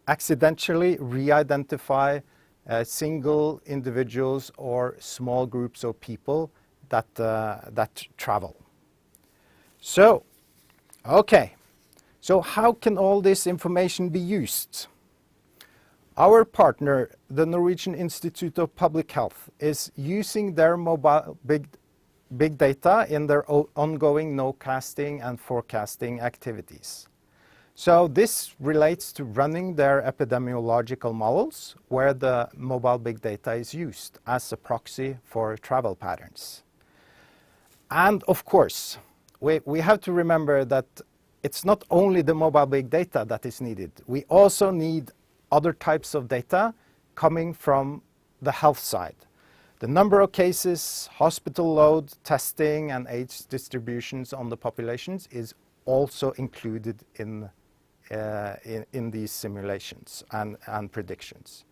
accidentally re-identify single individuals or small groups of people that travel. So, okay. So how can all this information be used? Our partner, the Norwegian Institute of Public Health, is using their mobile big data in their ongoing nowcasting and forecasting activities. So this relates to running their epidemiological models where the mobile big data is used as a proxy for travel patterns. And of course, we have to remember that it's not only the mobile big data that is needed. We also need other types of data coming from the health side. The number of cases, hospital load, testing, and age distributions on the populations is also included in these simulations and predictions.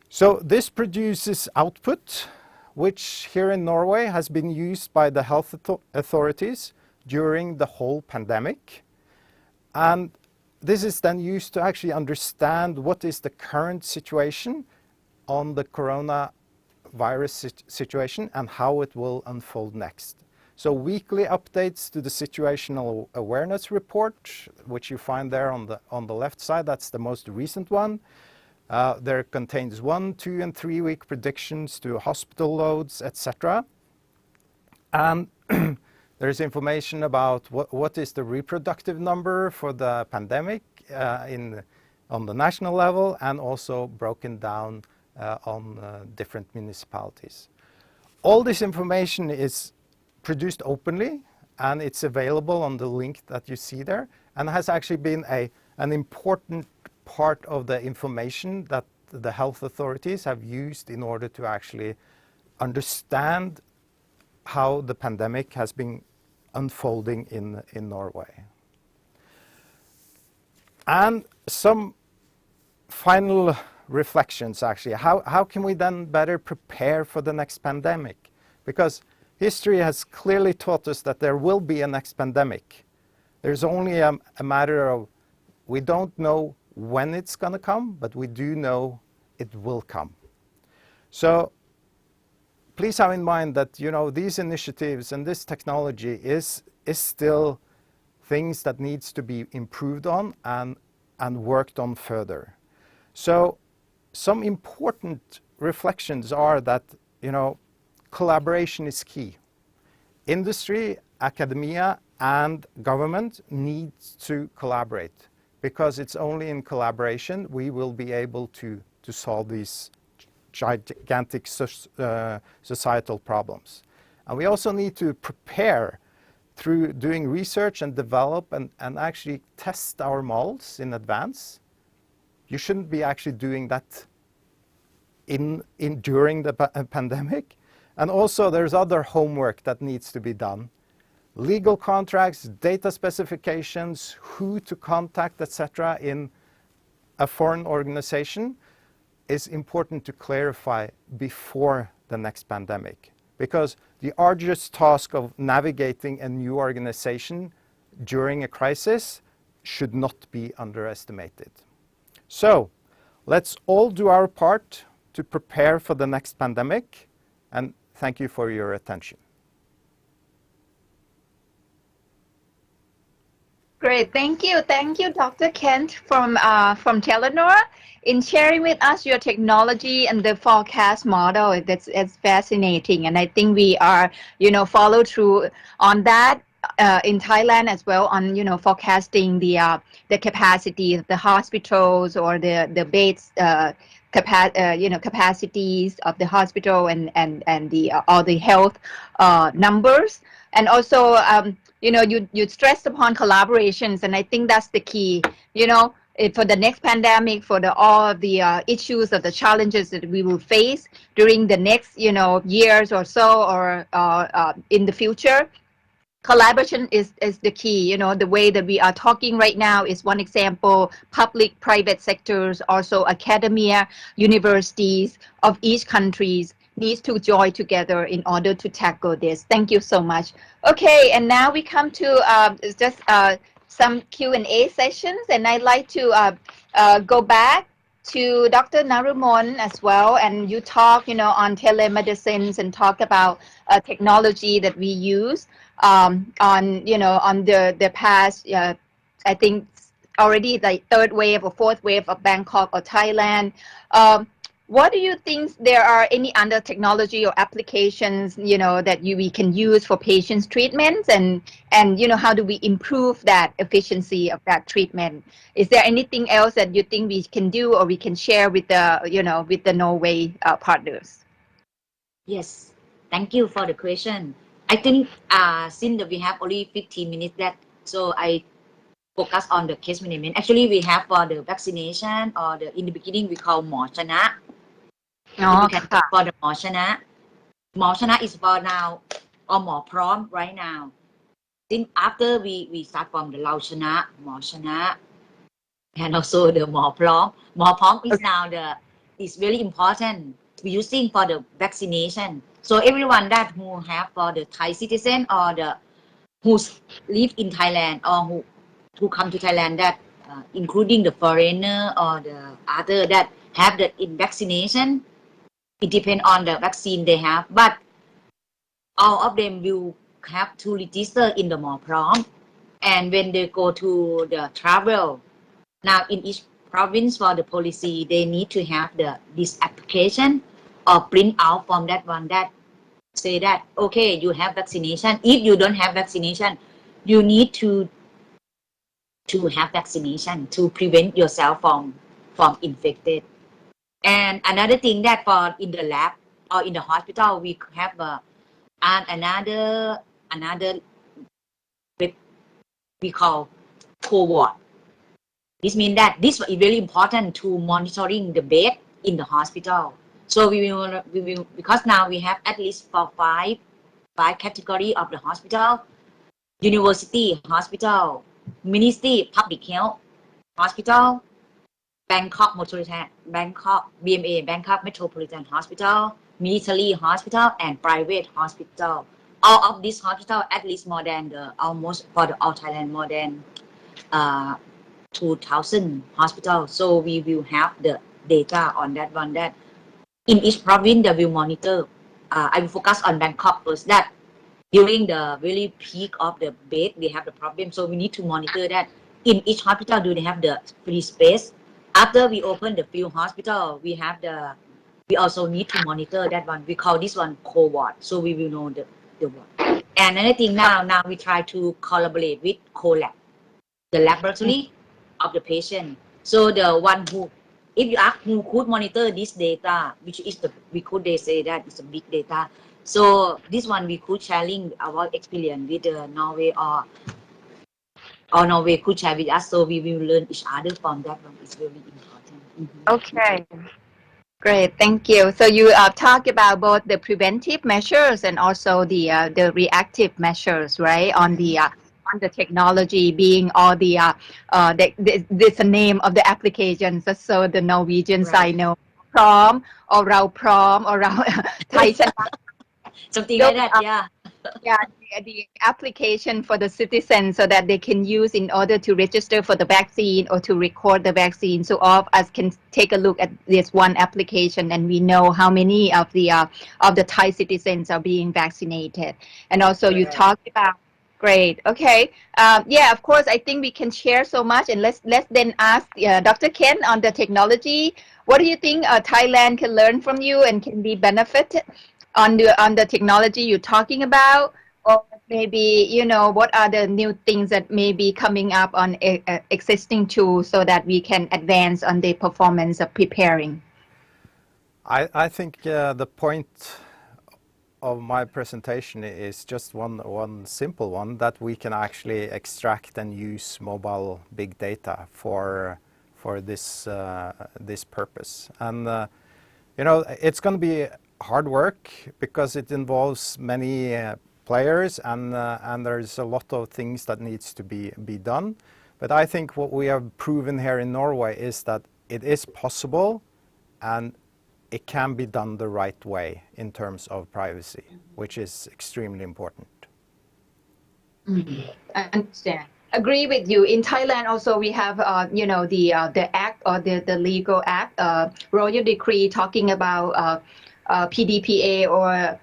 So this produces output, which here in Norway has been used by the health authorities during the whole pandemic. And this is then used to actually understand what is the current situation on the coronavirus situation and how it will unfold next. So weekly updates to the situational awareness report, which you find there on the left side, that's the most recent one. There contains 1, 2, and 3 week predictions to hospital loads, etc. And there's information about what is the reproductive number for the pandemic on the national level, and also broken down on different municipalities. All this information is produced openly, and it's available on the link that you see there, and has actually been an important part of the information that the health authorities have used in order to actually understand how the pandemic has been unfolding in Norway. And some final reflections, actually. How can we then better prepare for the next pandemic? Because history has clearly taught us that there will be a next pandemic. There's only a matter of, we don't know when it's going to come, but we do know it will come. So please have in mind that, you know, these initiatives and this technology is still things that needs to be improved on and worked on further. So some important reflections are that, you know, collaboration is key. Industry, academia, and government need to collaborate, because it's only in collaboration we will be able to solve these gigantic societal problems. And we also need to prepare through doing research and develop and actually test our models in advance. You shouldn't be actually doing that during the pandemic. And also there's other homework that needs to be done. Legal contracts, data specifications, who to contact, etc. in a foreign organization is important to clarify before the next pandemic, because the arduous task of navigating a new organization during a crisis should not be underestimated. So let's all do our part to prepare for the next pandemic, and thank you for your attention. Great. Thank you, Dr. Kent from Telenor, in sharing with us your technology and the forecast model. It's fascinating, and I think we are, follow through on that in Thailand as well, on forecasting the capacity of the hospitals or the beds capacities of the hospital and the all the health numbers. And also, you stressed upon collaborations, and I think that's the key, for the next pandemic, for all of the issues of the challenges that we will face during the next, years or so, or in the future. Collaboration is the key. The way that we are talking right now is one example. Public, private sectors, also academia, universities of each countries needs to join together in order to tackle this. Thank you so much. Okay, and now we come to just some Q&A sessions, and I'd like to go back to Dr. Narumon as well, and you talk, on telemedicine and talk about technology that we use on the past, I think already the third wave or fourth wave of Bangkok or Thailand. What do you think there are any other technology or applications, that we can use for patients' treatments, and how do we improve that efficiency of that treatment? Is there anything else that you think we can do or we can share with the Norway partners? Yes, thank you for the question. I think since we have only 15 minutes left, so I focus on the case management. Actually, we have for the vaccination, or in the beginning we call หมอชนะ You can talk for the หมอชนะ หมอชนะ is for now, or หมอพร้อม right now. Then after we start from the เราชนะ หมอชนะ and also the หมอพร้อม หมอพร้อม is now is very important. We using for the vaccination. So everyone that who have for the Thai citizen or who live in Thailand or who come to Thailand, that including the foreigner or the other that have the vaccination, it depends on the vaccine they have, but all of them will have to register in the หมอพร้อม. And when they go to the travel, now in each province for the policy, they need to have this application or print out from that one that say that, okay, you have vaccination. If you don't have vaccination, you need to have vaccination to prevent yourself from infected. And another thing that for in the lab or in the hospital, we have another we call cohort. This means that this is very important to monitoring the bed in the hospital. So we will because now we have at least for five category of the hospital: university hospital, ministry public health hospital, Bangkok BMA Bangkok Metropolitan Hospital, military hospital, and private hospital. All of these hospital at least more than almost for the all Thailand more than 2,000 hospitals. So we will have the data on that one that in each province they will monitor. I will focus on Bangkok first, that during the really peak of the bed they have the problem, so we need to monitor that in each hospital do they have the free space. After we open the few hospital, we also need to monitor that one. We call this one cohort, so we will know the word. And another thing, now we try to collaborate with co-lab, the laboratory of the patient. So the one who, if you ask who could monitor this data, which is they say that it's a big data. So this one we could sharing our experience with Norway or Norway could share with us. So we will learn each other from that one. It's really important. Okay. Great, thank you. So you talk about both the preventive measures and also the reactive measures, right? On the technology being all this the name of the applications, so the Norwegian side know พร้อม or เราพร้อม or เรา Thai ชนะ Something like that, yeah. Yeah, the application for the citizens so that they can use in order to register for the vaccine or to record the vaccine. So all of us can take a look at this one application, and we know how many of the Thai citizens are being vaccinated. And also you talked about Great. Okay. Yeah, of course, I think we can share so much, and let's then ask Dr. Ken on the technology. What do you think Thailand can learn from you and can be benefited on the technology you're talking about, or maybe what are the new things that may be coming up on existing tools so that we can advance on the performance of preparing? I think the point of my presentation is just one simple one, that we can actually extract and use mobile big data for this purpose. And it's going to be hard work because it involves many players, and there's a lot of things that needs to be done. But I think what we have proven here in Norway is that it is possible, and it can be done the right way in terms of privacy, which is extremely important. I understand. Agree with you. In Thailand also we have the act, or the legal act, royal decree talking about PDPA, or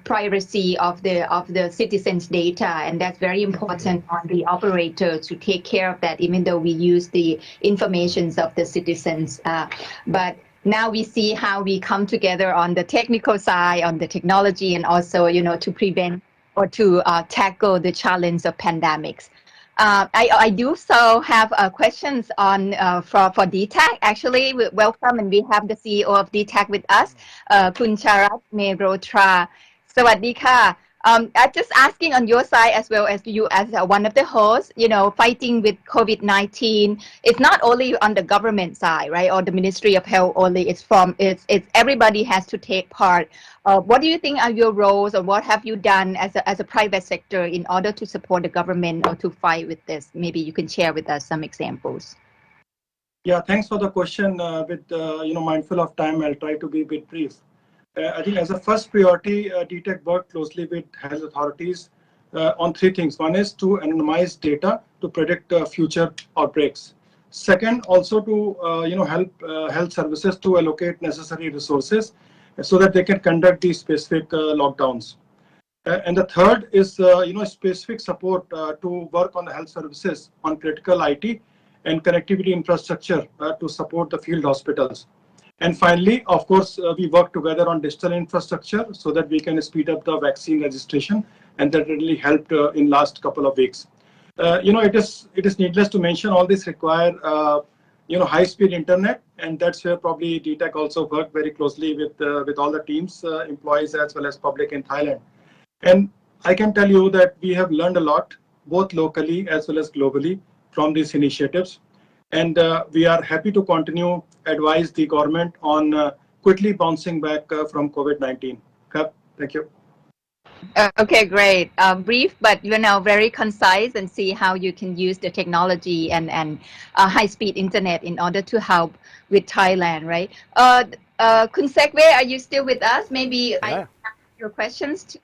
privacy of the citizens' data, and that's very important on the operator to take care of that, even though we use the informations of the citizens. But now we see how we come together on the technical side, on the technology, and also to prevent or to tackle the challenge of pandemics. I do so have questions on for DTAC. Actually, welcome, and we have the CEO of DTAC with us, Kun Charat Mehrotra. Sawadee ka. I'm just asking on your side, as well as you as one of the hosts, fighting with COVID-19. It's not only on the government side, right, or the Ministry of Health only. It's everybody has to take part. What do you think are your roles, or what have you done as a private sector in order to support the government or to fight with this? Maybe you can share with us some examples. Yeah, thanks for the question. Mindful of time, I'll try to be a bit brief. I think as a first priority, DTAC worked closely with health authorities on three things. One is to anonymize data to predict future outbreaks. Second, also to help health services to allocate necessary resources so that they can conduct these specific lockdowns. And the third is specific support to work on the health services on critical IT and connectivity infrastructure to support the field hospitals. And finally, of course, we work together on digital infrastructure so that we can speed up the vaccine registration, and that really helped in last couple of weeks. It is needless to mention all this require high-speed internet, and that's where probably DTAC also worked very closely with all the teams, employees as well as public in Thailand. And I can tell you that we have learned a lot, both locally as well as globally, from these initiatives. And we are happy to continue advise the government on quickly bouncing back from COVID-19. Okay, thank you. Okay, great. Brief, but very concise, and see how you can use the technology and high-speed internet in order to help with Thailand, right? Kun Sekwe, are you still with us? Maybe I have your questions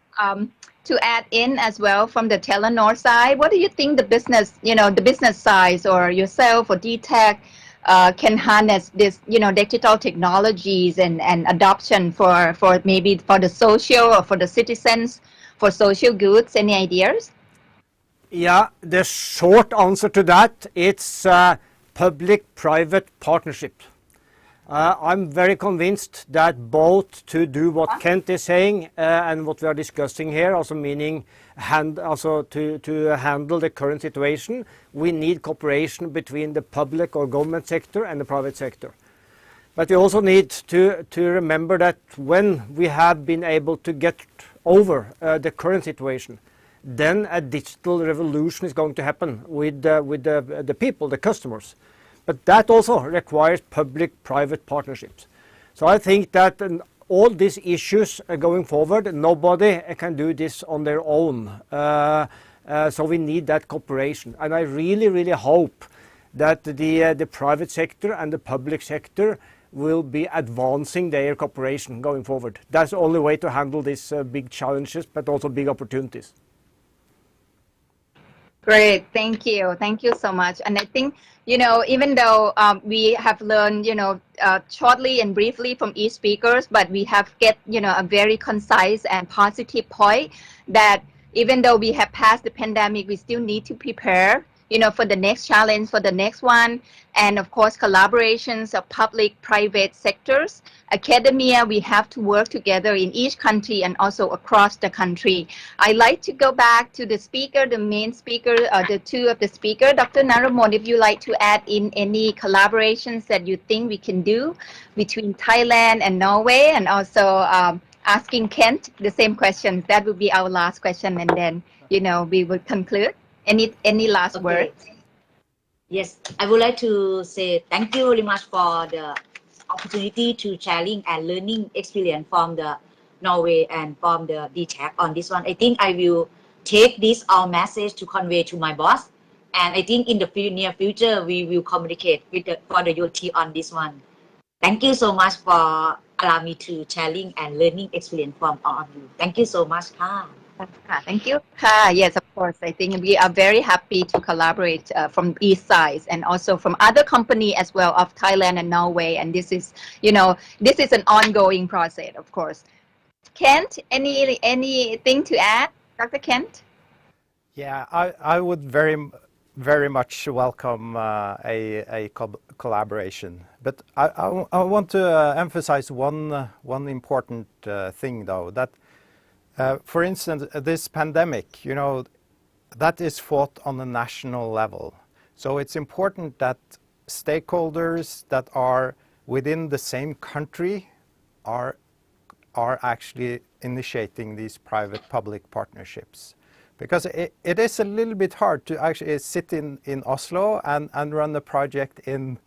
to add in as well from the Telenor side. What do you think the business, the business side, or yourself or DTAC can harness this, digital technologies and adoption for maybe for the social or for the citizens, for social goods? Any ideas? Yeah, the short answer to that, it's public-private partnership. I'm very convinced that both to do what Kent is saying and what we are discussing here, also meaning to handle the current situation, we need cooperation between the public or government sector and the private sector. But we also need to remember that when we have been able to get over the current situation, then a digital revolution is going to happen with the people, the customers. But that also requires public-private partnerships. So I think that all these issues going forward, nobody can do this on their own. So we need that cooperation. And I really, really hope that the private sector and the public sector will be advancing their cooperation going forward. That's the only way to handle these big challenges, but also big opportunities. Great, thank you so much. And I think even though we have learned shortly and briefly from each speakers, but we have get a very concise and positive point that even though we have passed the pandemic, we still need to prepare, for the next challenge, for the next one. And of course, collaborations of public, private sectors, academia, we have to work together in each country and also across the country. I like to go back to the speaker, the main speaker, the two of the speaker. Dr. Naramon, if you like to add in any collaborations that you think we can do between Thailand and Norway, and also asking Kent the same questions. That would be our last question, and then, we will conclude. Any last words? Yes, I would like to say thank you very much for the opportunity to sharing and learning experience from the Norway and from the DTAC on this one. I think I will take this our message to convey to my boss, and I think in the near future we will communicate with for the UT on this one. Thank you so much for allow me to sharing and learning experience from all of you. Thank you so much. Thank you. Yes, of course. I think we are very happy to collaborate from each sides and also from other company as well of Thailand and Norway. And this is, this is an ongoing process, of course. Kent, anything to add, Dr. Kent? Yeah, I would very much welcome a collaboration. But I want to emphasize one important thing, though, that for instance, this pandemic, that is fought on a national level. So it's important that stakeholders that are within the same country are actually initiating these private-public partnerships. Because it is a little bit hard to actually sit in Oslo and run a project in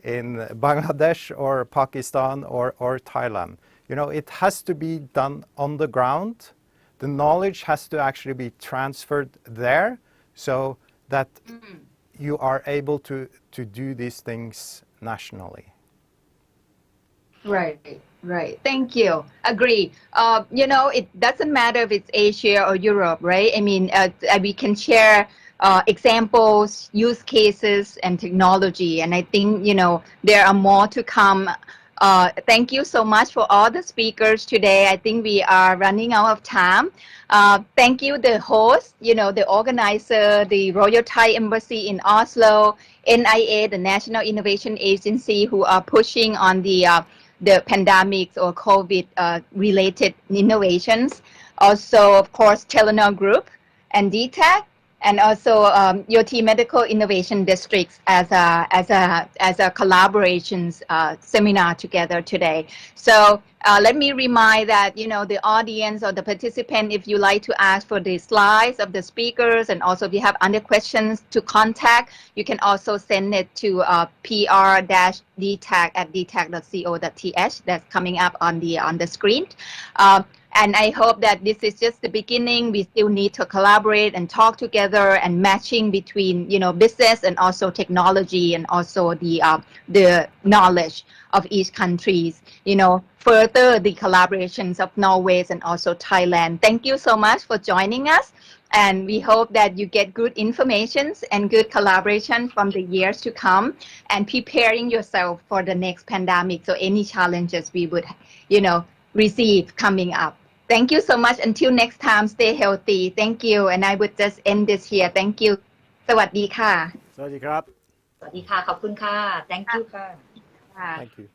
Bangladesh or Pakistan or Thailand. It has to be done on the ground. The knowledge has to actually be transferred there so that you are able to do these things nationally. Right. Thank you. Agree. It doesn't matter if it's Asia or Europe, right? I mean, we can share examples, use cases, and technology. And I think, there are more to come. Thank you so much for all the speakers today. I think we are running out of time. Thank you, the host, the organizer, the Royal Thai Embassy in Oslo, NIA, the National Innovation Agency, who are pushing on the pandemics or COVID related innovations. Also, of course, Telenor Group and DTAC, and also UT Medical Innovation Districts as a collaborations seminar together today. So let me remind that the audience or the participant, if you like to ask for the slides of the speakers, and also if you have other questions to contact, you can also send it to pr-dtac@dtac.co.th. That's coming up on the screen. And I hope that this is just the beginning. We still need to collaborate and talk together and matching between, business and also technology and also the knowledge of each countries, further the collaborations of Norway and also Thailand. Thank you so much for joining us. And we hope that you get good information and good collaboration from the years to come and preparing yourself for the next pandemic. So any challenges we would, receive coming up. Thank you so much. Until next time, stay healthy. Thank you. And I would just end this here. Thank you. สวัสดีค่ะ สวัสดีครับ สวัสดีค่ะ ขอบคุณค่ะ Thank you ค่ะ Thank you.